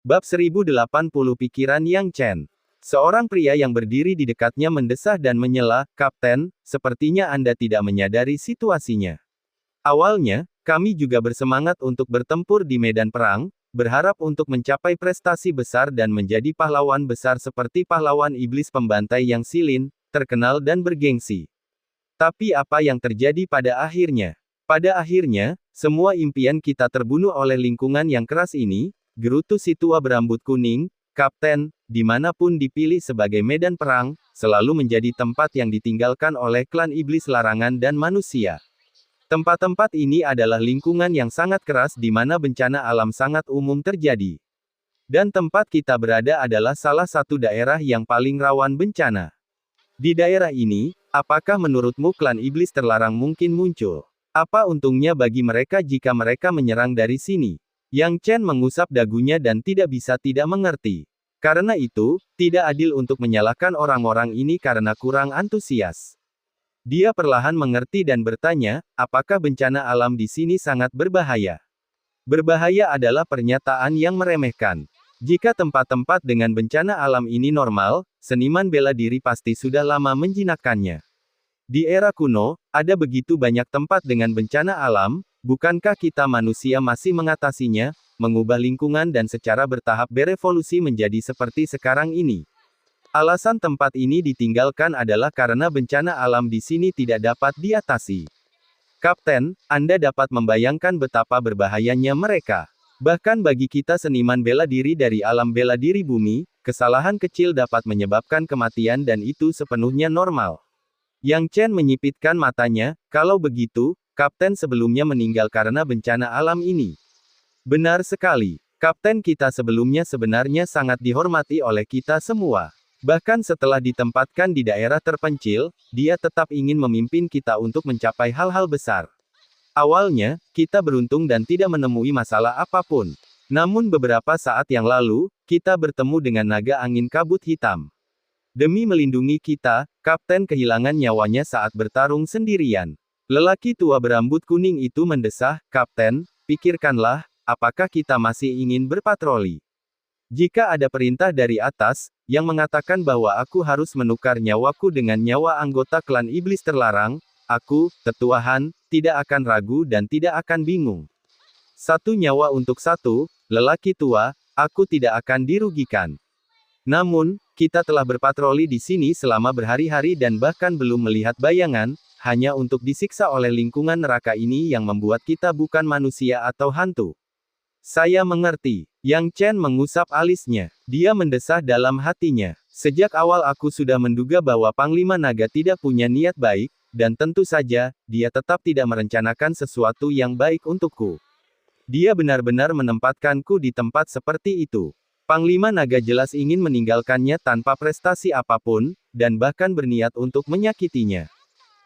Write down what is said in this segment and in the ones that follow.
Bab 1080 Pikiran Yang Chen. Seorang pria yang berdiri di dekatnya mendesah dan menyela, "Kapten, sepertinya Anda tidak menyadari situasinya. Awalnya, kami juga bersemangat untuk bertempur di medan perang, berharap untuk mencapai prestasi besar dan menjadi pahlawan besar seperti pahlawan iblis pembantai yang silin, terkenal dan bergengsi. Tapi apa yang terjadi pada akhirnya? Pada akhirnya, semua impian kita terbunuh oleh lingkungan yang keras ini," gerutu si tua berambut kuning. "Kapten, dimanapun dipilih sebagai medan perang, selalu menjadi tempat yang ditinggalkan oleh klan iblis larangan dan manusia. Tempat-tempat ini adalah lingkungan yang sangat keras di mana bencana alam sangat umum terjadi. Dan tempat kita berada adalah salah satu daerah yang paling rawan bencana. Di daerah ini, apakah menurutmu klan iblis terlarang mungkin muncul? Apa untungnya bagi mereka jika mereka menyerang dari sini?" Yang Chen mengusap dagunya dan tidak bisa tidak mengerti. Karena itu, tidak adil untuk menyalahkan orang-orang ini karena kurang antusias. Dia perlahan mengerti dan bertanya, apakah bencana alam di sini sangat berbahaya? Berbahaya adalah pernyataan yang meremehkan. Jika tempat-tempat dengan bencana alam ini normal, seniman bela diri pasti sudah lama menjinakkannya. Di era kuno, ada begitu banyak tempat dengan bencana alam. Bukankah kita manusia masih mengatasinya, mengubah lingkungan dan secara bertahap berevolusi menjadi seperti sekarang ini? Alasan tempat ini ditinggalkan adalah karena bencana alam di sini tidak dapat diatasi. Kapten, Anda dapat membayangkan betapa berbahayanya mereka. Bahkan bagi kita seniman bela diri dari alam bela diri bumi, kesalahan kecil dapat menyebabkan kematian dan itu sepenuhnya normal. Yang Chen menyipitkan matanya, kalau begitu, Kapten sebelumnya meninggal karena bencana alam ini. Benar sekali. Kapten kita sebelumnya sebenarnya sangat dihormati oleh kita semua. Bahkan setelah ditempatkan di daerah terpencil, dia tetap ingin memimpin kita untuk mencapai hal-hal besar. Awalnya, kita beruntung dan tidak menemui masalah apapun. Namun beberapa saat yang lalu, kita bertemu dengan naga angin kabut hitam. Demi melindungi kita, Kapten kehilangan nyawanya saat bertarung sendirian. Lelaki tua berambut kuning itu mendesah, "Kapten, pikirkanlah, apakah kita masih ingin berpatroli? Jika ada perintah dari atas, yang mengatakan bahwa aku harus menukar nyawaku dengan nyawa anggota klan iblis terlarang, aku, Tetuahan, tidak akan ragu dan tidak akan bingung. Satu nyawa untuk satu, lelaki tua, aku tidak akan dirugikan. Namun, kita telah berpatroli di sini selama berhari-hari dan bahkan belum melihat bayangan, hanya untuk disiksa oleh lingkungan neraka ini yang membuat kita bukan manusia atau hantu." "Saya mengerti." Yang Chen mengusap alisnya. Dia mendesah dalam hatinya. "Sejak awal aku sudah menduga bahwa Panglima Naga tidak punya niat baik, dan tentu saja, dia tetap tidak merencanakan sesuatu yang baik untukku. Dia benar-benar menempatkanku di tempat seperti itu. Panglima Naga jelas ingin meninggalkannya tanpa prestasi apapun, dan bahkan berniat untuk menyakitinya.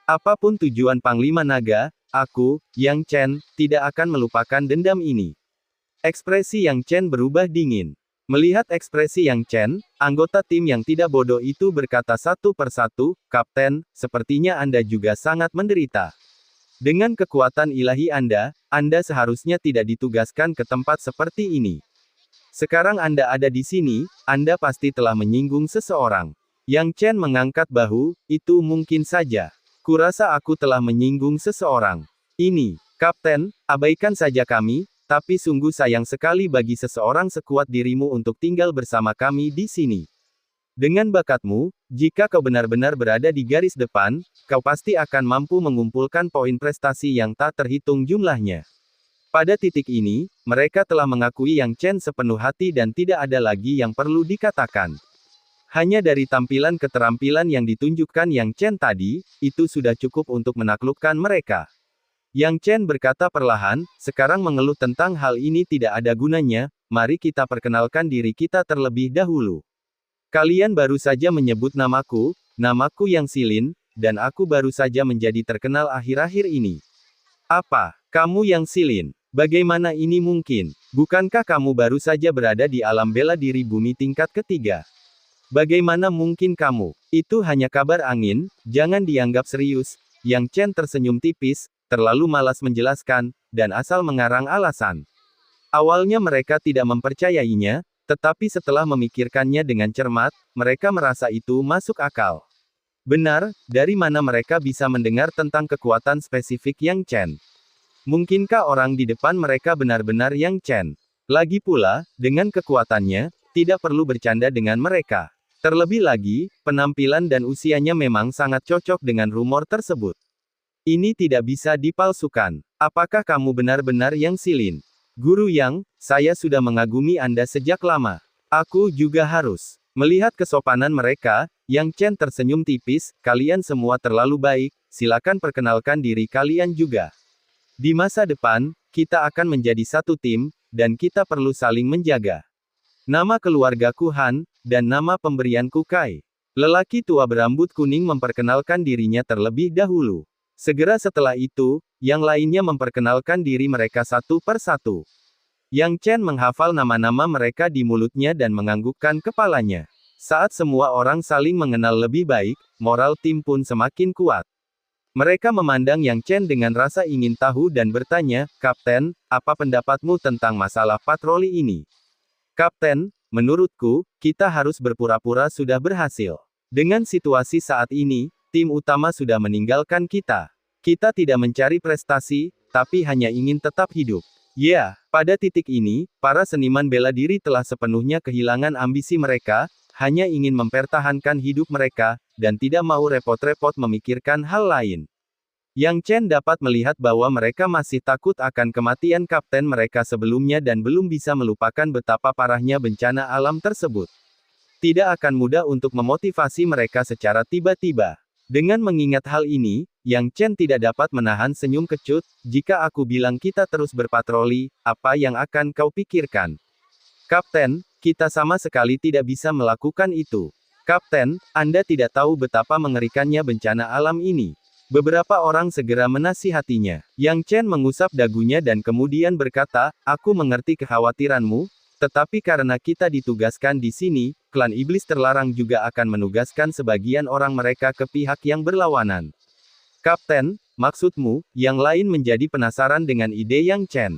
Apapun tujuan Panglima Naga, aku, Yang Chen, tidak akan melupakan dendam ini." Ekspresi Yang Chen berubah dingin. Melihat ekspresi Yang Chen, anggota tim yang tidak bodoh itu berkata satu persatu, "Kapten, sepertinya Anda juga sangat menderita. Dengan kekuatan ilahi Anda seharusnya tidak ditugaskan ke tempat seperti ini. Sekarang Anda ada di sini, Anda pasti telah menyinggung seseorang." Yang Chen mengangkat bahu, "Itu mungkin saja. Kurasa aku telah menyinggung seseorang. Ini, Kapten, abaikan saja kami, tapi sungguh sayang sekali bagi seseorang sekuat dirimu untuk tinggal bersama kami di sini. Dengan bakatmu, jika kau benar-benar berada di garis depan, kau pasti akan mampu mengumpulkan poin prestasi yang tak terhitung jumlahnya." Pada titik ini, mereka telah mengakui Yang Chen sepenuh hati dan tidak ada lagi yang perlu dikatakan. Hanya dari tampilan keterampilan yang ditunjukkan Yang Chen tadi, itu sudah cukup untuk menaklukkan mereka. Yang Chen berkata perlahan, "Sekarang mengeluh tentang hal ini tidak ada gunanya, mari kita perkenalkan diri kita terlebih dahulu. Kalian baru saja menyebut namaku yang silin, dan aku baru saja menjadi terkenal akhir-akhir ini." "Apa? Kamu yang silin? Bagaimana ini mungkin? Bukankah kamu baru saja berada di alam bela diri bumi tingkat ketiga? Bagaimana mungkin kamu? Itu hanya kabar angin, jangan dianggap serius." Yang Chen tersenyum tipis, terlalu malas menjelaskan, dan asal mengarang alasan. Awalnya mereka tidak mempercayainya, Tetapi setelah memikirkannya dengan cermat, mereka merasa itu masuk akal. Benar, dari mana mereka bisa mendengar tentang kekuatan spesifik Yang Chen? Mungkinkah orang di depan mereka benar-benar Yang Chen? Lagi pula, dengan kekuatannya, tidak perlu bercanda dengan mereka. Terlebih lagi, penampilan dan usianya memang sangat cocok dengan rumor tersebut. Ini tidak bisa dipalsukan. Apakah kamu benar-benar Yang Xilin? Guru Yang, saya sudah mengagumi Anda sejak lama. Aku juga harus melihat kesopanan mereka. Yang Chen tersenyum tipis, kalian semua terlalu baik, silakan perkenalkan diri kalian juga. Di masa depan, kita akan menjadi satu tim, dan kita perlu saling menjaga. Nama keluargaku Han, dan nama pemberianku Kai. Lelaki tua berambut kuning memperkenalkan dirinya terlebih dahulu. Segera setelah itu, yang lainnya memperkenalkan diri mereka satu per satu. Yang Chen menghafal nama-nama mereka di mulutnya dan menganggukkan kepalanya. Saat semua orang saling mengenal lebih baik, moral tim pun semakin kuat. Mereka memandang Yang Chen dengan rasa ingin tahu dan bertanya, "Kapten, apa pendapatmu tentang masalah patroli ini?" "Kapten, menurutku, kita harus berpura-pura sudah berhasil. Dengan situasi saat ini, tim utama sudah meninggalkan kita. Kita tidak mencari prestasi, tapi hanya ingin tetap hidup." Ya, pada titik ini, para seniman bela diri telah sepenuhnya kehilangan ambisi mereka, hanya ingin mempertahankan hidup mereka, dan tidak mau repot-repot memikirkan hal lain. Yang Chen dapat melihat bahwa mereka masih takut akan kematian kapten mereka sebelumnya dan belum bisa melupakan betapa parahnya bencana alam tersebut. Tidak akan mudah untuk memotivasi mereka secara tiba-tiba. Dengan mengingat hal ini, Yang Chen tidak dapat menahan senyum kecut. "Jika aku bilang kita terus berpatroli, apa yang akan kau pikirkan?" "Kapten, kita sama sekali tidak bisa melakukan itu. Kapten, Anda tidak tahu betapa mengerikannya bencana alam ini." Beberapa orang segera menasihatinya. Yang Chen mengusap dagunya dan kemudian berkata, "Aku mengerti kekhawatiranmu, tetapi karena kita ditugaskan di sini, klan iblis terlarang juga akan menugaskan sebagian orang mereka ke pihak yang berlawanan." "Kapten, maksudmu?" Yang lain menjadi penasaran dengan ide Yang Chen.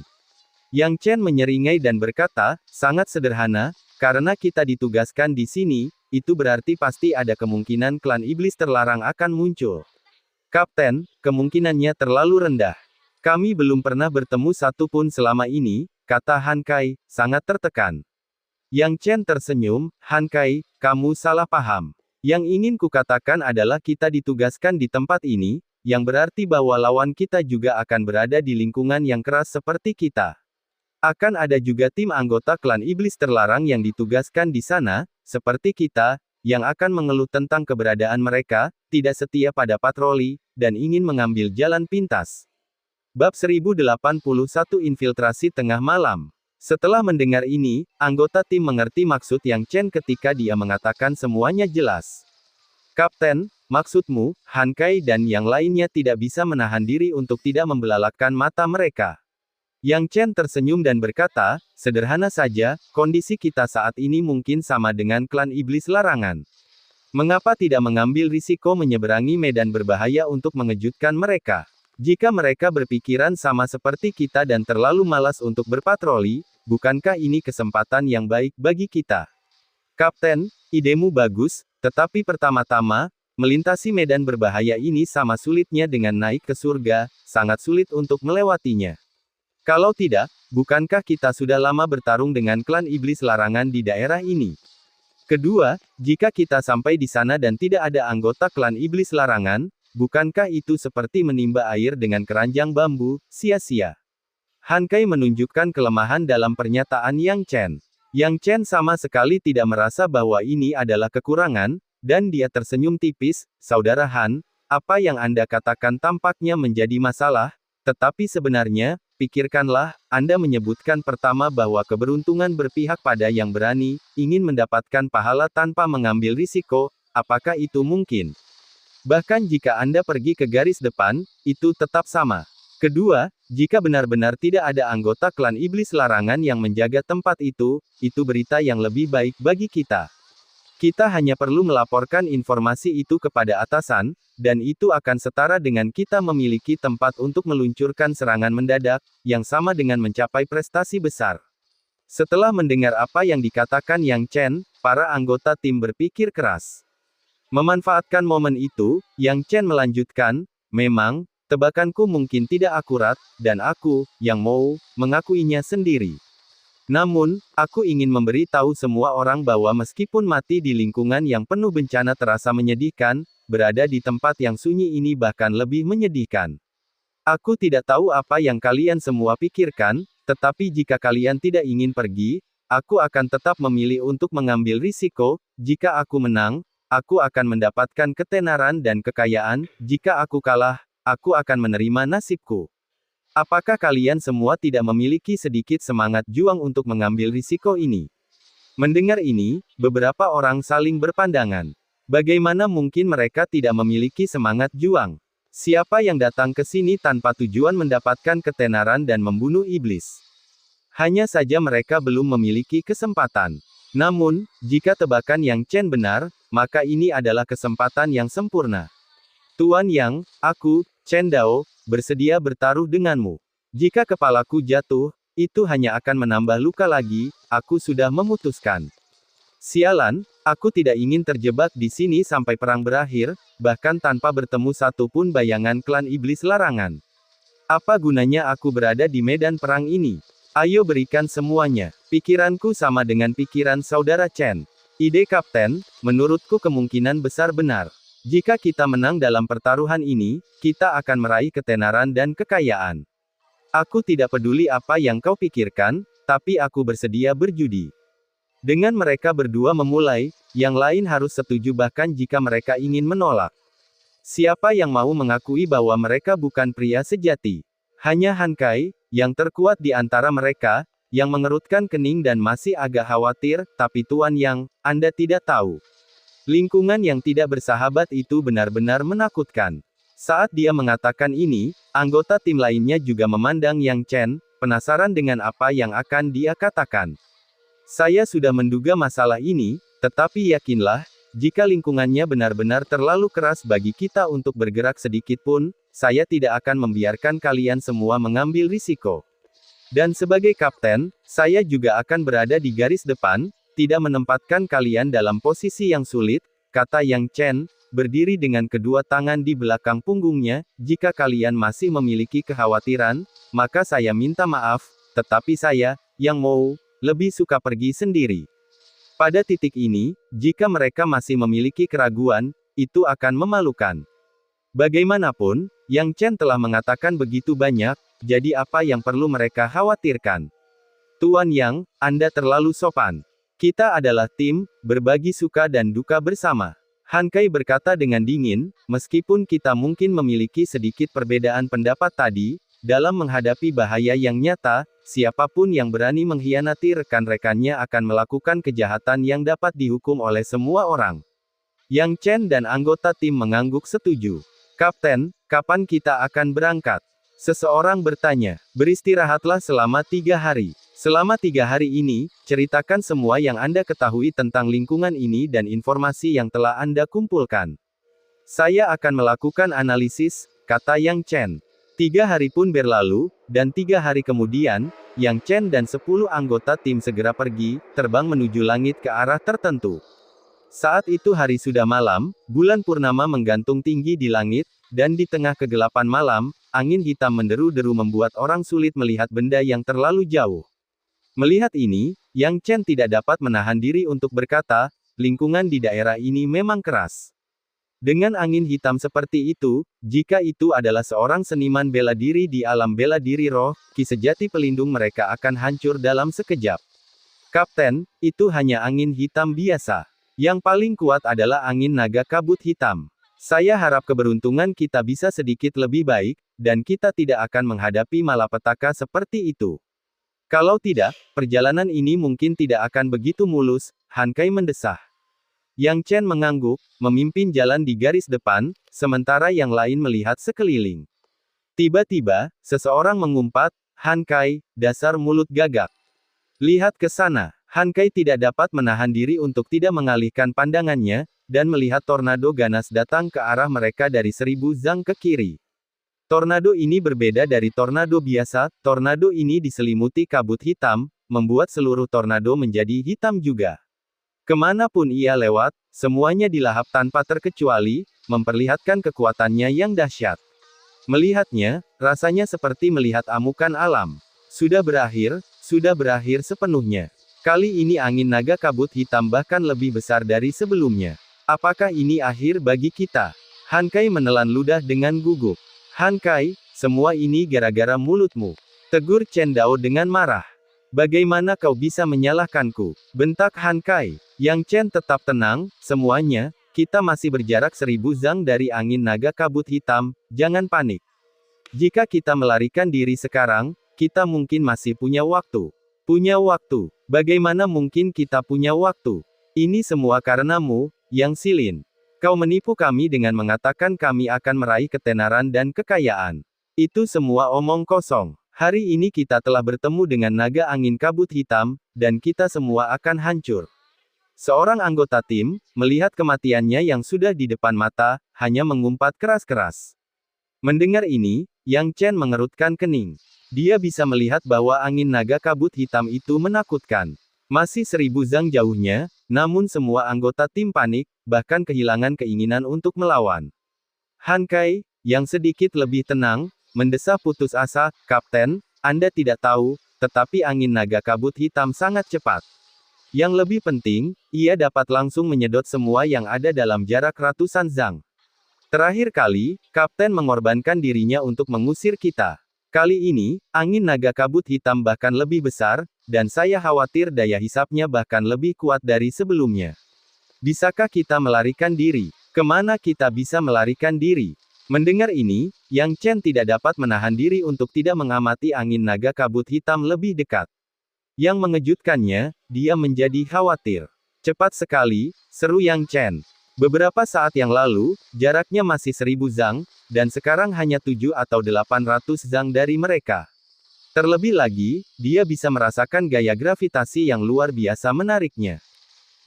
Yang Chen menyeringai dan berkata, "Sangat sederhana, karena kita ditugaskan di sini, itu berarti pasti ada kemungkinan klan iblis terlarang akan muncul." "Kapten, kemungkinannya terlalu rendah. Kami belum pernah bertemu satu pun selama ini," kata Han Kai, sangat tertekan. Yang Chen tersenyum, "Han Kai, kamu salah paham. Yang ingin kukatakan adalah kita ditugaskan di tempat ini, yang berarti bahwa lawan kita juga akan berada di lingkungan yang keras seperti kita. Akan ada juga tim anggota klan iblis terlarang yang ditugaskan di sana, seperti kita, yang akan mengeluh tentang keberadaan mereka, tidak setia pada patroli, dan ingin mengambil jalan pintas." Bab 1081 Infiltrasi Tengah Malam. Setelah mendengar ini, anggota tim mengerti maksud Yang Chen ketika dia mengatakan semuanya jelas. "Kapten, maksudmu, Han Kai dan yang lainnya tidak bisa menahan diri untuk tidak membelalakkan mata mereka?" Yang Chen tersenyum dan berkata, "Sederhana saja, kondisi kita saat ini mungkin sama dengan klan iblis larangan. Mengapa tidak mengambil risiko menyeberangi medan berbahaya untuk mengejutkan mereka? Jika mereka berpikiran sama seperti kita dan terlalu malas untuk berpatroli, bukankah ini kesempatan yang baik bagi kita?" "Kapten, idemu bagus, tetapi pertama-tama, melintasi medan berbahaya ini sama sulitnya dengan naik ke surga, sangat sulit untuk melewatinya. Kalau tidak, bukankah kita sudah lama bertarung dengan klan iblis larangan di daerah ini? Kedua, jika kita sampai di sana dan tidak ada anggota klan iblis larangan, bukankah itu seperti menimba air dengan keranjang bambu, sia-sia?" Han Kai menunjukkan kelemahan dalam pernyataan Yang Chen. Yang Chen sama sekali tidak merasa bahwa ini adalah kekurangan, dan dia tersenyum tipis, "Saudara Han, apa yang Anda katakan tampaknya menjadi masalah, tetapi sebenarnya, pikirkanlah, Anda menyebutkan pertama bahwa keberuntungan berpihak pada yang berani, ingin mendapatkan pahala tanpa mengambil risiko, apakah itu mungkin? Bahkan jika Anda pergi ke garis depan, itu tetap sama. Kedua, jika benar-benar tidak ada anggota klan iblis larangan yang menjaga tempat itu berita yang lebih baik bagi kita. Kita hanya perlu melaporkan informasi itu kepada atasan, dan itu akan setara dengan kita memiliki tempat untuk meluncurkan serangan mendadak, yang sama dengan mencapai prestasi besar." Setelah mendengar apa yang dikatakan Yang Chen, para anggota tim berpikir keras. Memanfaatkan momen itu, Yang Chen melanjutkan, memang, tebakanku mungkin tidak akurat, dan aku, Yang Mou, mengakuinya sendiri. Namun, aku ingin memberi tahu semua orang bahwa meskipun mati di lingkungan yang penuh bencana terasa menyedihkan, berada di tempat yang sunyi ini bahkan lebih menyedihkan. Aku tidak tahu apa yang kalian semua pikirkan, tetapi jika kalian tidak ingin pergi, aku akan tetap memilih untuk mengambil risiko. Jika aku menang, aku akan mendapatkan ketenaran dan kekayaan. Jika aku kalah, aku akan menerima nasibku. Apakah kalian semua tidak memiliki sedikit semangat juang untuk mengambil risiko ini? Mendengar ini, beberapa orang saling berpandangan. Bagaimana mungkin mereka tidak memiliki semangat juang? Siapa yang datang ke sini tanpa tujuan mendapatkan ketenaran dan membunuh iblis? Hanya saja mereka belum memiliki kesempatan. Namun, jika tebakan Yang Chen benar, maka ini adalah kesempatan yang sempurna. Tuan Yang, aku, Chen Dao, bersedia bertaruh denganmu. Jika kepalaku jatuh, itu hanya akan menambah luka lagi, aku sudah memutuskan. Sialan, aku tidak ingin terjebak di sini sampai perang berakhir, bahkan tanpa bertemu satu pun bayangan klan iblis larangan. Apa gunanya aku berada di medan perang ini? Ayo berikan semuanya. Pikiranku sama dengan pikiran saudara Chen. Ide Kapten, menurutku kemungkinan besar benar. Jika kita menang dalam pertaruhan ini, kita akan meraih ketenaran dan kekayaan. Aku tidak peduli apa yang kau pikirkan, tapi aku bersedia berjudi. Dengan mereka berdua memulai, yang lain harus setuju bahkan jika mereka ingin menolak. Siapa yang mau mengakui bahwa mereka bukan pria sejati? Hanya Han Kai, yang terkuat di antara mereka, yang mengerutkan kening dan masih agak khawatir, tapi Tuan Yang, Anda tidak tahu. Lingkungan yang tidak bersahabat itu benar-benar menakutkan. Saat dia mengatakan ini, anggota tim lainnya juga memandang Yang Chen, penasaran dengan apa yang akan dia katakan. Saya sudah menduga masalah ini, tetapi yakinlah, jika lingkungannya benar-benar terlalu keras bagi kita untuk bergerak sedikit pun, saya tidak akan membiarkan kalian semua mengambil risiko. Dan sebagai kapten, saya juga akan berada di garis depan, tidak menempatkan kalian dalam posisi yang sulit, kata Yang Chen, berdiri dengan kedua tangan di belakang punggungnya. Jika kalian masih memiliki kekhawatiran, maka saya minta maaf, tetapi saya, Yang Mou, lebih suka pergi sendiri. Pada titik ini, jika mereka masih memiliki keraguan, itu akan memalukan. Bagaimanapun, Yang Chen telah mengatakan begitu banyak, jadi apa yang perlu mereka khawatirkan? Tuan Yang, Anda terlalu sopan. Kita adalah tim, berbagi suka dan duka bersama. Han Kai berkata dengan dingin, meskipun kita mungkin memiliki sedikit perbedaan pendapat tadi, dalam menghadapi bahaya yang nyata, siapapun yang berani mengkhianati rekan-rekannya akan melakukan kejahatan yang dapat dihukum oleh semua orang. Yang Chen dan anggota tim mengangguk setuju. Kapten, kapan kita akan berangkat? Seseorang bertanya. Beristirahatlah selama 3 hari. Selama 3 hari ini, ceritakan semua yang Anda ketahui tentang lingkungan ini dan informasi yang telah Anda kumpulkan. Saya akan melakukan analisis, kata Yang Chen. 3 hari pun berlalu, dan 3 hari kemudian, Yang Chen dan 10 anggota tim segera pergi, terbang menuju langit ke arah tertentu. Saat itu hari sudah malam, bulan purnama menggantung tinggi di langit, dan di tengah kegelapan malam, angin hitam menderu-deru membuat orang sulit melihat benda yang terlalu jauh. Melihat ini, Yang Chen tidak dapat menahan diri untuk berkata, lingkungan di daerah ini memang keras. Dengan angin hitam seperti itu, jika itu adalah seorang seniman bela diri di alam bela diri roh, ki sejati pelindung mereka akan hancur dalam sekejap. Kapten, itu hanya angin hitam biasa. Yang paling kuat adalah angin naga kabut hitam. Saya harap keberuntungan kita bisa sedikit lebih baik, dan kita tidak akan menghadapi malapetaka seperti itu. Kalau tidak, perjalanan ini mungkin tidak akan begitu mulus, Han Kai mendesah. Yang Chen mengangguk, memimpin jalan di garis depan, sementara yang lain melihat sekeliling. Tiba-tiba, seseorang mengumpat, Han Kai, dasar mulut gagak. Lihat ke sana. Han Kai tidak dapat menahan diri untuk tidak mengalihkan pandangannya, dan melihat tornado ganas datang ke arah mereka dari 1000 zang ke kiri. Tornado ini berbeda dari tornado biasa, tornado ini diselimuti kabut hitam, membuat seluruh tornado menjadi hitam juga. Kemanapun ia lewat, semuanya dilahap tanpa terkecuali, memperlihatkan kekuatannya yang dahsyat. Melihatnya, rasanya seperti melihat amukan alam. Sudah berakhir sepenuhnya. Kali ini angin naga kabut hitam bahkan lebih besar dari sebelumnya. Apakah ini akhir bagi kita? Han Kai menelan ludah dengan gugup. Han Kai, semua ini gara-gara mulutmu. Tegur Chen Dao dengan marah. Bagaimana kau bisa menyalahkanku? Bentak Han Kai. Yang Chen tetap tenang, semuanya, kita masih berjarak 1000 zang dari angin naga kabut hitam, jangan panik. Jika kita melarikan diri sekarang, kita mungkin masih punya waktu. Punya waktu. Bagaimana mungkin kita punya waktu? Ini semua karenamu, Yang Silin. Kau menipu kami dengan mengatakan kami akan meraih ketenaran dan kekayaan. Itu semua omong kosong. Hari ini kita telah bertemu dengan naga angin kabut hitam, dan kita semua akan hancur. Seorang anggota tim, melihat kematiannya yang sudah di depan mata, hanya mengumpat keras-keras. Mendengar ini, Yang Chen mengerutkan kening. Dia bisa melihat bahwa angin naga kabut hitam itu menakutkan. Masih 1000 zang jauhnya, namun semua anggota tim panik, bahkan kehilangan keinginan untuk melawan. Han Kai, yang sedikit lebih tenang, mendesah putus asa, "Kapten, Anda tidak tahu, tetapi angin naga kabut hitam sangat cepat. Yang lebih penting, ia dapat langsung menyedot semua yang ada dalam jarak ratusan zang. Terakhir kali, Kapten mengorbankan dirinya untuk mengusir kita. Kali ini, angin naga kabut hitam bahkan lebih besar, dan saya khawatir daya hisapnya bahkan lebih kuat dari sebelumnya. Bisakah kita melarikan diri? Kemana kita bisa melarikan diri?" Mendengar ini, Yang Chen tidak dapat menahan diri untuk tidak mengamati angin naga kabut hitam lebih dekat. Yang mengejutkannya, dia menjadi khawatir. "Cepat sekali," seru Yang Chen. Beberapa saat yang lalu, jaraknya masih 1000 zang, dan sekarang hanya 7 atau 800 zang dari mereka. Terlebih lagi, dia bisa merasakan gaya gravitasi yang luar biasa menariknya.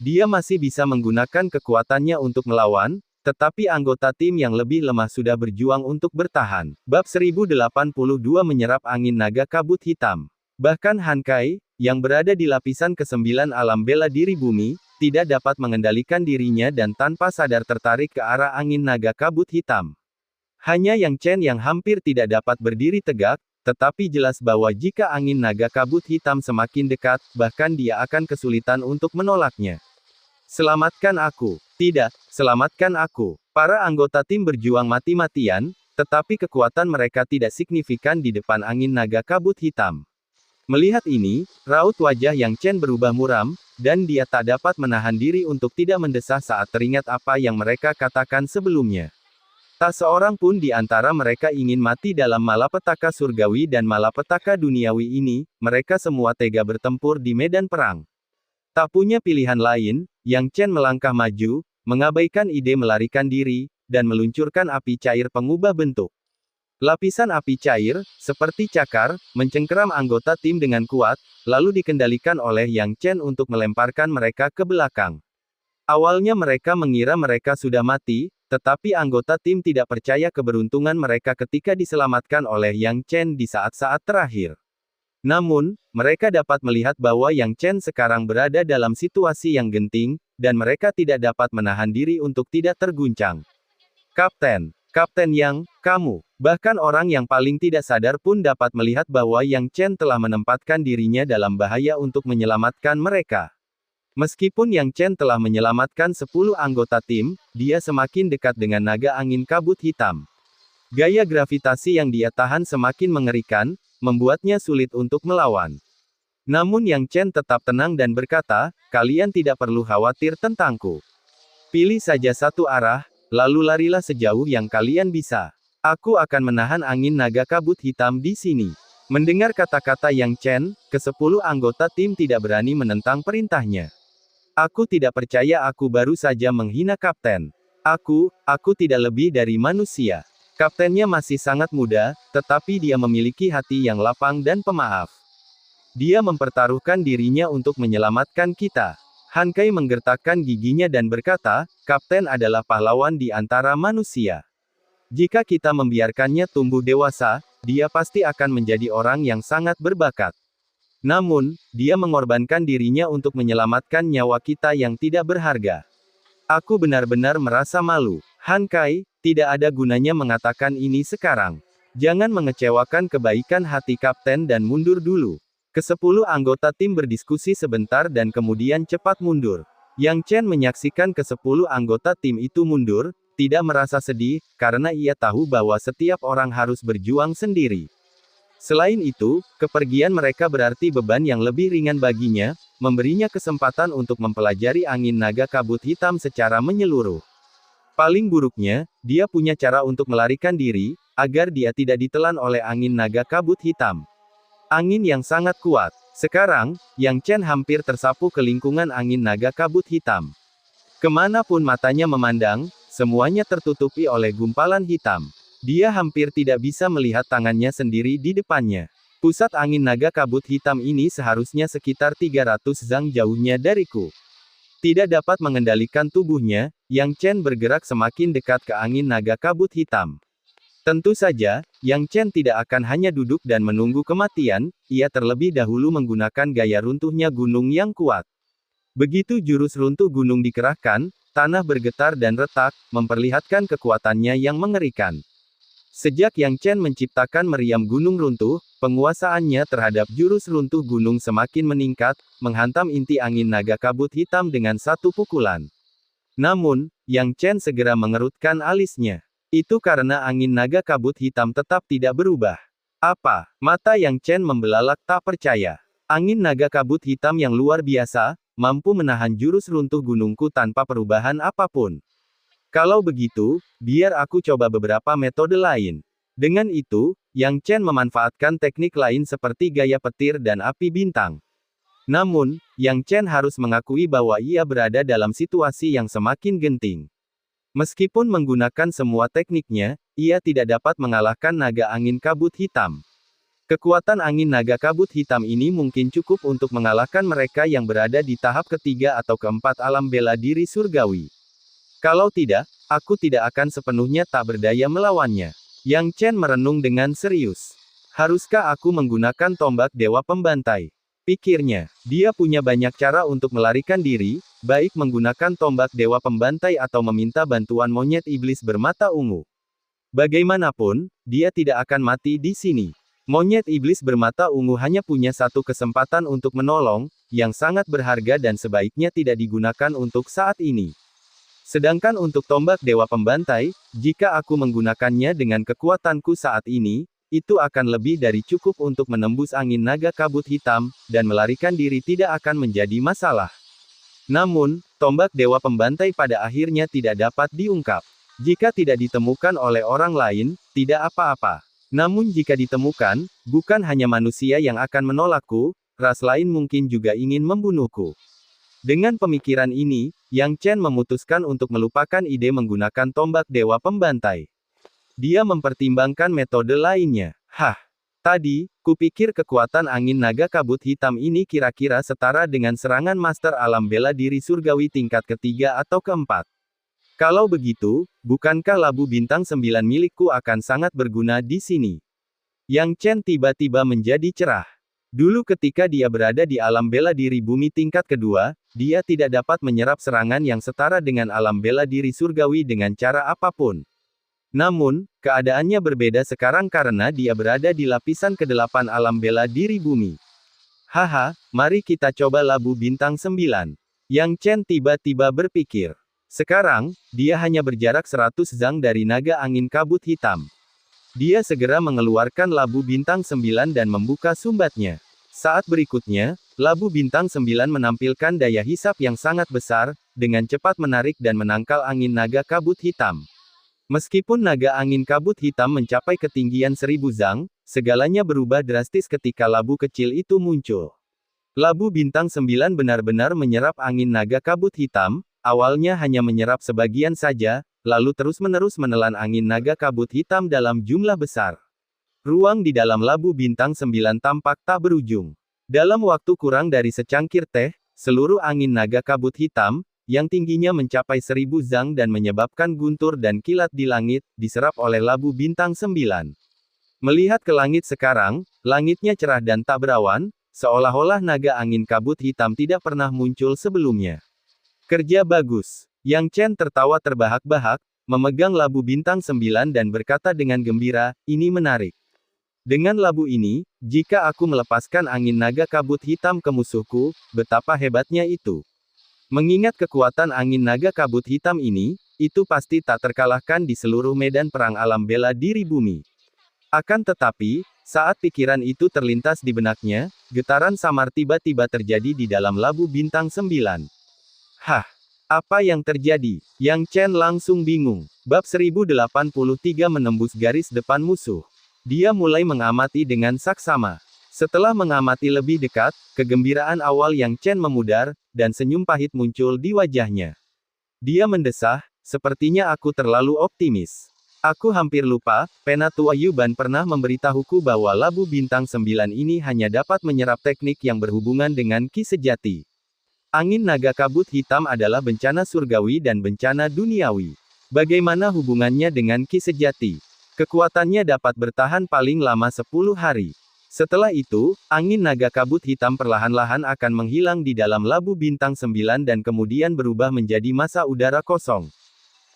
Dia masih bisa menggunakan kekuatannya untuk melawan, tetapi anggota tim yang lebih lemah sudah berjuang untuk bertahan. Bab 1082 menyerap angin naga kabut hitam. Bahkan Han Kai, yang berada di lapisan ke-9 alam bela diri bumi, tidak dapat mengendalikan dirinya dan tanpa sadar tertarik ke arah angin naga kabut hitam. Hanya Yang Chen yang hampir tidak dapat berdiri tegak, tetapi jelas bahwa jika angin naga kabut hitam semakin dekat, bahkan dia akan kesulitan untuk menolaknya. "Selamatkan aku. Tidak, selamatkan aku." Para anggota tim berjuang mati-matian, tetapi kekuatan mereka tidak signifikan di depan angin naga kabut hitam. Melihat ini, raut wajah Yang Chen berubah muram, dan dia tak dapat menahan diri untuk tidak mendesah saat teringat apa yang mereka katakan sebelumnya. Tak seorang pun di antara mereka ingin mati dalam malapetaka surgawi dan malapetaka duniawi ini, mereka semua tega bertempur di medan perang. Tak punya pilihan lain, Yang Chen melangkah maju, mengabaikan ide melarikan diri, dan meluncurkan api cair pengubah bentuk. Lapisan api cair, seperti cakar, mencengkeram anggota tim dengan kuat, lalu dikendalikan oleh Yang Chen untuk melemparkan mereka ke belakang. Awalnya mereka mengira mereka sudah mati, tetapi anggota tim tidak percaya keberuntungan mereka ketika diselamatkan oleh Yang Chen di saat-saat terakhir. Namun, mereka dapat melihat bahwa Yang Chen sekarang berada dalam situasi yang genting, dan mereka tidak dapat menahan diri untuk tidak terguncang. "Kapten, Kapten Yang, kamu." Bahkan orang yang paling tidak sadar pun dapat melihat bahwa Yang Chen telah menempatkan dirinya dalam bahaya untuk menyelamatkan mereka. Meskipun Yang Chen telah menyelamatkan 10 anggota tim, dia semakin dekat dengan naga angin kabut hitam. Gaya gravitasi yang dia tahan semakin mengerikan, membuatnya sulit untuk melawan. Namun Yang Chen tetap tenang dan berkata, "Kalian tidak perlu khawatir tentangku. Pilih saja satu arah, lalu larilah sejauh yang kalian bisa. Aku akan menahan angin naga kabut hitam di sini." Mendengar kata-kata Yang Chen, ke-10 anggota tim tidak berani menentang perintahnya. "Aku tidak percaya aku baru saja menghina Kapten. Aku tidak lebih dari manusia. Kaptennya masih sangat muda, tetapi dia memiliki hati yang lapang dan pemaaf. Dia mempertaruhkan dirinya untuk menyelamatkan kita." Han Kai menggertakkan giginya dan berkata, "Kapten adalah pahlawan di antara manusia. Jika kita membiarkannya tumbuh dewasa, dia pasti akan menjadi orang yang sangat berbakat. Namun, dia mengorbankan dirinya untuk menyelamatkan nyawa kita yang tidak berharga. Aku benar-benar merasa malu. Han Kai, tidak ada gunanya mengatakan ini sekarang. Jangan mengecewakan kebaikan hati kapten dan mundur dulu. Kesepuluh anggota tim berdiskusi sebentar dan kemudian cepat mundur. Yang Chen menyaksikan kesepuluh anggota tim itu mundur, tidak merasa sedih, karena ia tahu bahwa setiap orang harus berjuang sendiri. Selain itu, kepergian mereka berarti beban yang lebih ringan baginya, memberinya kesempatan untuk mempelajari angin naga kabut hitam secara menyeluruh. Paling buruknya, dia punya cara untuk melarikan diri, agar dia tidak ditelan oleh angin naga kabut hitam. Angin yang sangat kuat. Sekarang, Yang Chen hampir tersapu ke lingkungan angin naga kabut hitam. Kemanapun matanya memandang, semuanya tertutupi oleh gumpalan hitam. Dia hampir tidak bisa melihat tangannya sendiri di depannya. Pusat angin naga kabut hitam ini seharusnya sekitar 300 zang jauhnya dariku. Tidak dapat mengendalikan tubuhnya, Yang Chen bergerak semakin dekat ke angin naga kabut hitam. Tentu saja, Yang Chen tidak akan hanya duduk dan menunggu kematian, ia terlebih dahulu menggunakan gaya runtuhnya gunung yang kuat. Begitu jurus runtuh gunung dikerahkan, tanah bergetar dan retak, memperlihatkan kekuatannya yang mengerikan. Sejak Yang Chen menciptakan meriam gunung runtuh, penguasaannya terhadap jurus runtuh gunung semakin meningkat, menghantam inti angin naga kabut hitam dengan satu pukulan. Namun, Yang Chen segera mengerutkan alisnya. Itu karena angin naga kabut hitam tetap tidak berubah. Apa? Mata Yang Chen membelalak tak percaya. Angin naga kabut hitam yang luar biasa, mampu menahan jurus runtuh gunungku tanpa perubahan apapun. Kalau begitu, biar aku coba beberapa metode lain. Dengan itu, Yang Chen memanfaatkan teknik lain seperti gaya petir dan api bintang. Namun, Yang Chen harus mengakui bahwa ia berada dalam situasi yang semakin genting. Meskipun menggunakan semua tekniknya, ia tidak dapat mengalahkan naga angin kabut hitam. Kekuatan angin naga kabut hitam ini mungkin cukup untuk mengalahkan mereka yang berada di tahap ketiga atau keempat alam bela diri surgawi. Kalau tidak, aku tidak akan sepenuhnya tak berdaya melawannya. Yang Chen merenung dengan serius. Haruskah aku menggunakan tombak dewa pembantai? Pikirnya, dia punya banyak cara untuk melarikan diri, baik menggunakan tombak dewa pembantai atau meminta bantuan monyet iblis bermata ungu. Bagaimanapun, dia tidak akan mati di sini. Monyet iblis bermata ungu hanya punya satu kesempatan untuk menolong, yang sangat berharga dan sebaiknya tidak digunakan untuk saat ini. Sedangkan untuk tombak dewa pembantai, jika aku menggunakannya dengan kekuatanku saat ini, itu akan lebih dari cukup untuk menembus angin naga kabut hitam, dan melarikan diri tidak akan menjadi masalah. Namun, tombak dewa pembantai pada akhirnya tidak dapat diungkap. Jika tidak ditemukan oleh orang lain, tidak apa-apa. Namun jika ditemukan, bukan hanya manusia yang akan menolakku, ras lain mungkin juga ingin membunuhku. Dengan pemikiran ini, Yang Chen memutuskan untuk melupakan ide menggunakan tombak dewa pembantai. Dia mempertimbangkan metode lainnya. Tadi, kupikir kekuatan angin naga kabut hitam ini kira-kira setara dengan serangan master alam bela diri surgawi tingkat ketiga atau keempat. Kalau begitu, bukankah labu bintang 9 milikku akan sangat berguna di sini? Yang Chen tiba-tiba menjadi cerah. Dulu ketika dia berada di alam bela diri bumi tingkat kedua, dia tidak dapat menyerap serangan yang setara dengan alam bela diri surgawi dengan cara apapun. Namun, keadaannya berbeda sekarang karena dia berada di lapisan ke-8 alam bela diri bumi. Mari kita coba labu bintang 9. Yang Chen tiba-tiba berpikir. Sekarang, dia hanya berjarak 100 zang dari naga angin kabut hitam. Dia segera mengeluarkan labu bintang 9 dan membuka sumbatnya. Saat berikutnya, labu bintang 9 menampilkan daya hisap yang sangat besar, dengan cepat menarik dan menangkal angin naga kabut hitam. Meskipun naga angin kabut hitam mencapai ketinggian 1000 zang, segalanya berubah drastis ketika labu kecil itu muncul. Labu bintang 9 benar-benar menyerap angin naga kabut hitam, awalnya hanya menyerap sebagian saja, lalu terus-menerus menelan angin naga kabut hitam dalam jumlah besar. Ruang di dalam labu bintang 9 tampak tak berujung. Dalam waktu kurang dari secangkir teh, seluruh angin naga kabut hitam, yang tingginya mencapai 1000 zang dan menyebabkan guntur dan kilat di langit, diserap oleh labu bintang 9. Melihat ke langit sekarang, langitnya cerah dan tak berawan, seolah-olah naga angin kabut hitam tidak pernah muncul sebelumnya. Kerja bagus. Yang Chen tertawa terbahak-bahak, memegang labu bintang 9 dan berkata dengan gembira, ini menarik. Dengan labu ini, jika aku melepaskan angin naga kabut hitam ke musuhku, betapa hebatnya itu. Mengingat kekuatan angin naga kabut hitam ini, itu pasti tak terkalahkan di seluruh medan perang alam bela diri bumi. Akan tetapi, saat pikiran itu terlintas di benaknya, getaran samar tiba-tiba terjadi di dalam labu bintang 9. Hah? Apa yang terjadi? Yang Chen langsung bingung. Bab 1083 menembus garis depan musuh. Dia mulai mengamati dengan saksama. Setelah mengamati lebih dekat, kegembiraan awal Yang Chen memudar, dan senyum pahit muncul di wajahnya. Dia mendesah, sepertinya aku terlalu optimis. Aku hampir lupa, Penatua Yuban pernah memberitahuku bahwa labu bintang 9 ini hanya dapat menyerap teknik yang berhubungan dengan ki sejati. Angin naga kabut hitam adalah bencana surgawi dan bencana duniawi. Bagaimana hubungannya dengan ki sejati? Kekuatannya dapat bertahan paling lama 10 hari. Setelah itu, angin naga kabut hitam perlahan-lahan akan menghilang di dalam labu bintang 9 dan kemudian berubah menjadi massa udara kosong.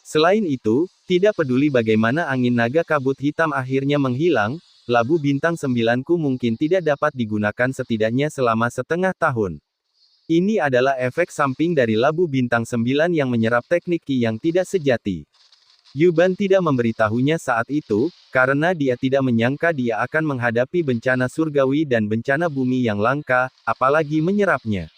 Selain itu, tidak peduli bagaimana angin naga kabut hitam akhirnya menghilang, labu bintang 9-ku mungkin tidak dapat digunakan setidaknya selama setengah tahun. Ini adalah efek samping dari labu bintang 9 yang menyerap teknik ki yang tidak sejati. Yuban tidak memberitahunya saat itu, karena dia tidak menyangka dia akan menghadapi bencana surgawi dan bencana bumi yang langka, apalagi menyerapnya.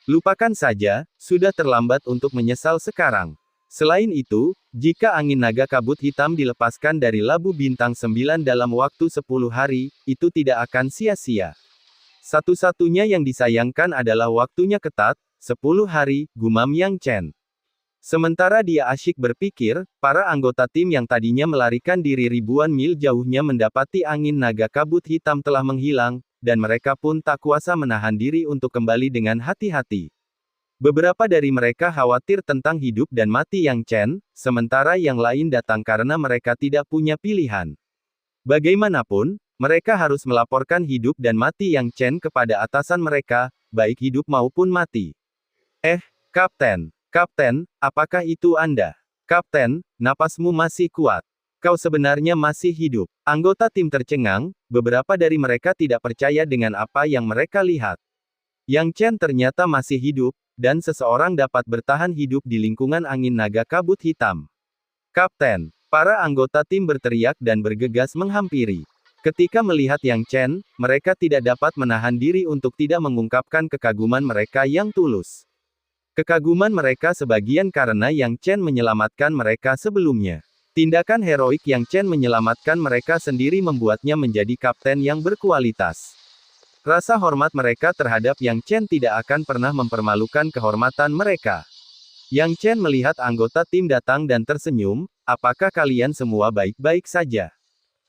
Lupakan saja, sudah terlambat untuk menyesal sekarang. Selain itu, jika angin naga kabut hitam dilepaskan dari labu bintang 9 dalam waktu 10 hari, itu tidak akan sia-sia. Satu-satunya yang disayangkan adalah waktunya ketat, 10 hari, gumam Yang Chen. Sementara dia asyik berpikir, para anggota tim yang tadinya melarikan diri ribuan mil jauhnya mendapati angin naga kabut hitam telah menghilang, dan mereka pun tak kuasa menahan diri untuk kembali dengan hati-hati. Beberapa dari mereka khawatir tentang hidup dan mati Yang Chen, sementara yang lain datang karena mereka tidak punya pilihan. Bagaimanapun, mereka harus melaporkan hidup dan mati Yang Chen kepada atasan mereka, baik hidup maupun mati. Kapten. Kapten, apakah itu Anda? Kapten, napasmu masih kuat. Kau sebenarnya masih hidup. Anggota tim tercengang, beberapa dari mereka tidak percaya dengan apa yang mereka lihat. Yang Chen ternyata masih hidup, dan seseorang dapat bertahan hidup di lingkungan angin naga kabut hitam. Kapten, para anggota tim berteriak dan bergegas menghampiri. Ketika melihat Yang Chen, mereka tidak dapat menahan diri untuk tidak mengungkapkan kekaguman mereka yang tulus. Kekaguman mereka sebagian karena Yang Chen menyelamatkan mereka sebelumnya. Tindakan heroik Yang Chen menyelamatkan mereka sendiri membuatnya menjadi kapten yang berkualitas. Rasa hormat mereka terhadap Yang Chen tidak akan pernah mempermalukan kehormatan mereka. Yang Chen melihat anggota tim datang dan tersenyum, apakah kalian semua baik-baik saja?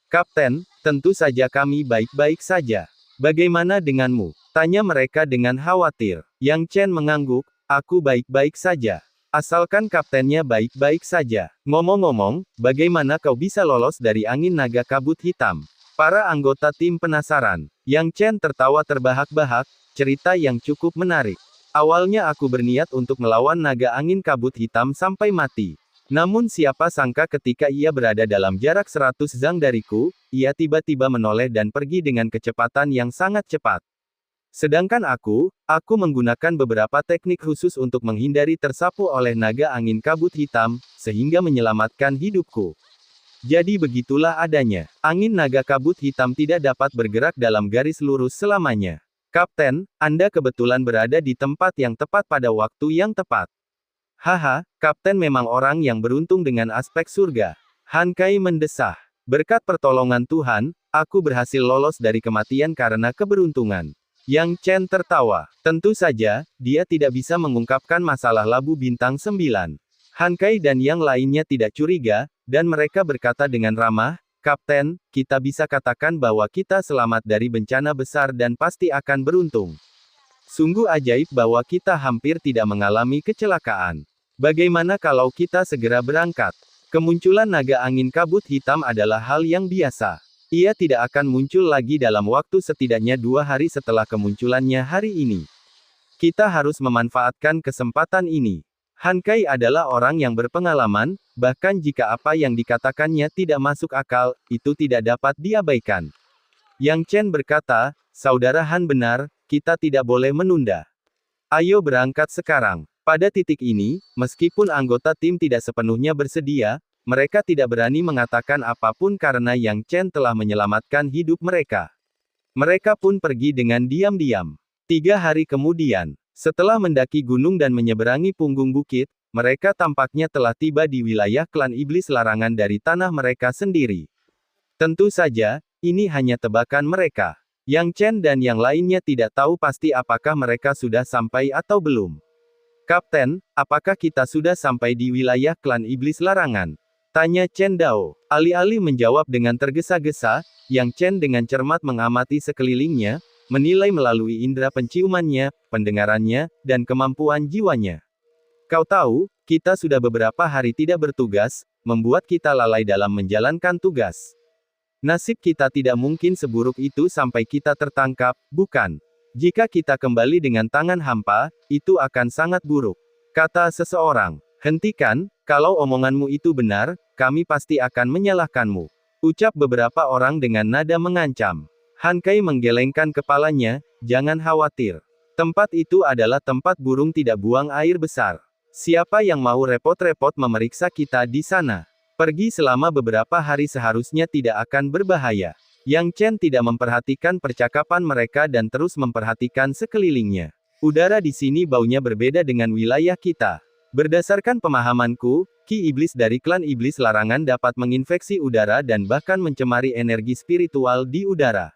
Kapten, tentu saja kami baik-baik saja. Bagaimana denganmu? Tanya mereka dengan khawatir. Yang Chen mengangguk. Aku baik-baik saja. Asalkan kaptennya baik-baik saja. Ngomong-ngomong, bagaimana kau bisa lolos dari angin naga kabut hitam? Para anggota tim penasaran. Yang Chen tertawa terbahak-bahak, cerita yang cukup menarik. Awalnya aku berniat untuk melawan naga angin kabut hitam sampai mati. Namun siapa sangka ketika ia berada dalam jarak 100 zang dariku, ia tiba-tiba menoleh dan pergi dengan kecepatan yang sangat cepat. Sedangkan aku menggunakan beberapa teknik khusus untuk menghindari tersapu oleh naga angin kabut hitam, sehingga menyelamatkan hidupku. Jadi begitulah adanya. Angin naga kabut hitam tidak dapat bergerak dalam garis lurus selamanya. Kapten, Anda kebetulan berada di tempat yang tepat pada waktu yang tepat. Haha, Kapten memang orang yang beruntung dengan aspek surga. Han Kai mendesah. Berkat pertolongan Tuhan, aku berhasil lolos dari kematian karena keberuntungan. Yang Chen tertawa. Tentu saja, dia tidak bisa mengungkapkan masalah labu bintang 9. Han Kai dan yang lainnya tidak curiga, dan mereka berkata dengan ramah, Kapten, kita bisa katakan bahwa kita selamat dari bencana besar dan pasti akan beruntung. Sungguh ajaib bahwa kita hampir tidak mengalami kecelakaan. Bagaimana kalau kita segera berangkat? Kemunculan naga angin kabut hitam adalah hal yang biasa. Ia tidak akan muncul lagi dalam waktu setidaknya 2 hari setelah kemunculannya hari ini. Kita harus memanfaatkan kesempatan ini. Han Kai adalah orang yang berpengalaman, bahkan jika apa yang dikatakannya tidak masuk akal, itu tidak dapat diabaikan. Yang Chen berkata, "Saudara Han benar, kita tidak boleh menunda. Ayo berangkat sekarang." Pada titik ini, meskipun anggota tim tidak sepenuhnya bersedia, mereka tidak berani mengatakan apapun karena Yang Chen telah menyelamatkan hidup mereka. Mereka pun pergi dengan diam-diam. 3 hari kemudian, setelah mendaki gunung dan menyeberangi punggung bukit, mereka tampaknya telah tiba di wilayah klan iblis larangan dari tanah mereka sendiri. Tentu saja, ini hanya tebakan mereka. Yang Chen dan yang lainnya tidak tahu pasti apakah mereka sudah sampai atau belum. "Kapten, apakah kita sudah sampai di wilayah klan iblis larangan?" tanya Chen Dao. Alih-alih menjawab dengan tergesa-gesa, Yang Chen dengan cermat mengamati sekelilingnya, menilai melalui indera penciumannya, pendengarannya, dan kemampuan jiwanya. "Kau tahu, kita sudah beberapa hari tidak bertugas, membuat kita lalai dalam menjalankan tugas. Nasib kita tidak mungkin seburuk itu sampai kita tertangkap, bukan? Jika kita kembali dengan tangan hampa, itu akan sangat buruk," kata seseorang. "Hentikan, kalau omonganmu itu benar, kami pasti akan menyalahkanmu," ucap beberapa orang dengan nada mengancam. Han Kai menggelengkan kepalanya, "Jangan khawatir. Tempat itu adalah tempat burung tidak buang air besar. Siapa yang mau repot-repot memeriksa kita di sana? Pergi selama beberapa hari seharusnya tidak akan berbahaya." Yang Chen tidak memperhatikan percakapan mereka dan terus memperhatikan sekelilingnya. "Udara di sini baunya berbeda dengan wilayah kita. Berdasarkan pemahamanku, ki iblis dari klan iblis larangan dapat menginfeksi udara dan bahkan mencemari energi spiritual di udara.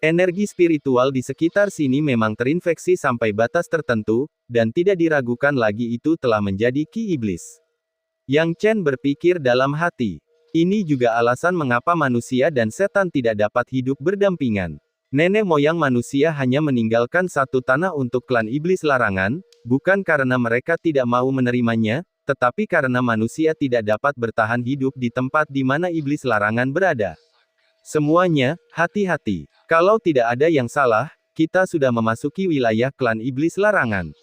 Energi spiritual di sekitar sini memang terinfeksi sampai batas tertentu, dan tidak diragukan lagi itu telah menjadi ki iblis." Yang Chen berpikir dalam hati. Ini juga alasan mengapa manusia dan setan tidak dapat hidup berdampingan. Nenek moyang manusia hanya meninggalkan satu tanah untuk klan iblis larangan, bukan karena mereka tidak mau menerimanya, tetapi karena manusia tidak dapat bertahan hidup di tempat di mana iblis larangan berada. "Semuanya, hati-hati. Kalau tidak ada yang salah, kita sudah memasuki wilayah klan iblis larangan."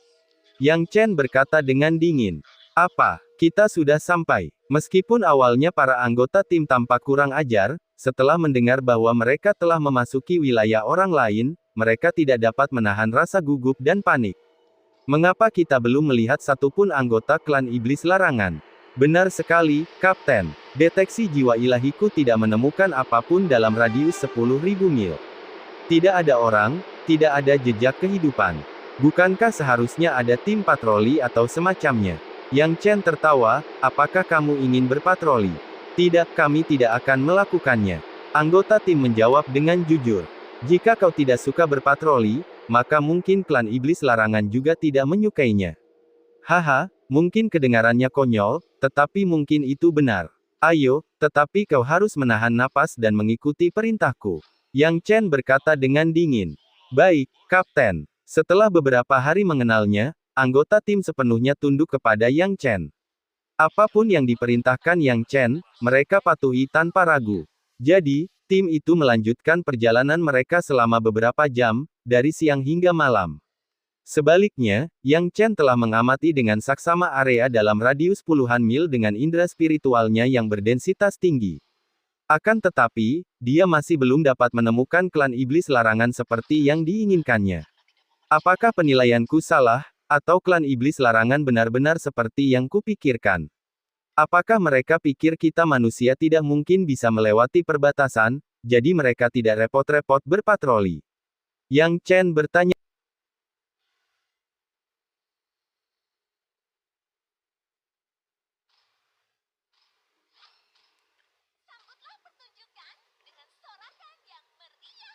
Yang Chen berkata dengan dingin. "Apa? Kita sudah sampai?" Meskipun awalnya para anggota tim tampak kurang ajar, setelah mendengar bahwa mereka telah memasuki wilayah orang lain, mereka tidak dapat menahan rasa gugup dan panik. "Mengapa kita belum melihat satupun anggota klan iblis larangan?" "Benar sekali, Kapten. Deteksi jiwa ilahiku tidak menemukan apapun dalam radius 10.000 mil. Tidak ada orang, tidak ada jejak kehidupan. Bukankah seharusnya ada tim patroli atau semacamnya?" Yang Chen tertawa, "Apakah kamu ingin berpatroli?" "Tidak, kami tidak akan melakukannya." Anggota tim menjawab dengan jujur. "Jika kau tidak suka berpatroli, maka mungkin klan iblis larangan juga tidak menyukainya." "Haha, mungkin kedengarannya konyol, tetapi mungkin itu benar. Ayo, tetapi kau harus menahan napas dan mengikuti perintahku." Yang Chen berkata dengan dingin. "Baik, Kapten." Setelah beberapa hari mengenalnya, anggota tim sepenuhnya tunduk kepada Yang Chen. Apapun yang diperintahkan Yang Chen, mereka patuhi tanpa ragu. Jadi, tim itu melanjutkan perjalanan mereka selama beberapa jam, dari siang hingga malam. Sebaliknya, Yang Chen telah mengamati dengan saksama area dalam radius puluhan mil dengan indera spiritualnya yang berdensitas tinggi. Akan tetapi, dia masih belum dapat menemukan klan iblis larangan seperti yang diinginkannya. Apakah penilaianku salah? Atau klan iblis larangan benar-benar seperti yang kupikirkan? Apakah mereka pikir kita manusia tidak mungkin bisa melewati perbatasan, jadi mereka tidak repot-repot berpatroli? Yang Chen bertanya.